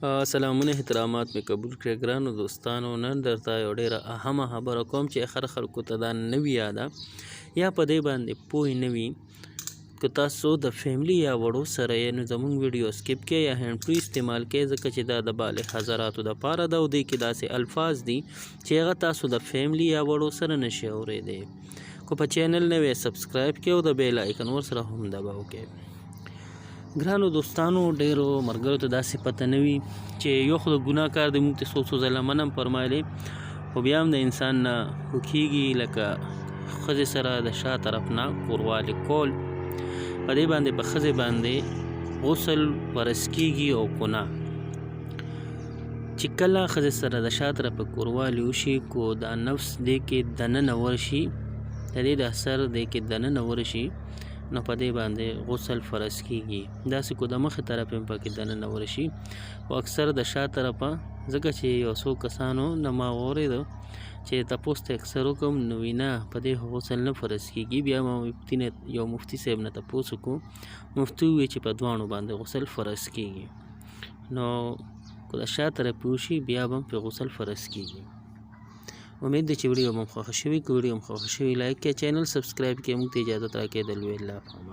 سلامونه احترامات مې قبول کړئ ګرانو دوستانو. نن درته یو ډېره اهمه خبره کوم چې اخر خلکو ته دا نه وي یاده یا په دې باندې پوه نه وي. که تاسو د فیملی یا وړو سره یې نو زموږ ویډیو سکیپ کړئ یا هینډ فري استعمال کړئ، ځکه چې دا د بالغ حضراتو دپاره ده او دې کې داسې الفاظ دي چې هغه تاسو د فیملی یا وړو سره نشئ اورېدی. که په چینل نوی سبسکرایب کړئ او د بیل آیکن ورسره هم دباو کړئ. ګرانو دوستانو، ډېرو ملګرو ته داسې پته نه وي چې یو خو د ګناه کار دی، موږ ته څو ځله منع هم فرمایلی، خو بیا هم د انسان نه خوښېږي لکه ښځې سره د شا طرف نه کوروالې کول. په دې باندې په ښځې باندې غسل فرض کېږي او ګناه چې کله ښځې سره د شا طرفه کوروالې وشي، کو دا نفس دې کې دننه ورشي، د دې د اثر دې کې دننه ورشي، نو په دې باندې غسل فرض کېږي. داسې کو د مخې طرف هم پکې دننه ورشي، او اکثر د شا طرفه، ځکه چې یو څو کسانو نه ما واورېده چې تپوس ته اکثر وکړم نو وي نه په دې غسل نه فرض کېږي. بیا ما یو مفتي صاحب نه تپوس وکړو، مفتي وویل چې په دواړو باندې غسل فرض کېږي، نو که د شا طرفې وشي بیا به هم پرې غسل فرض کېږي. امید دی چې ویډیو مو خوښه شوي. که ویډیو مو خوښه شوي لایک کړئ، چینل سبسکرایب کړئ. موږ ته اجازت راکړئ د لوی الله په امان.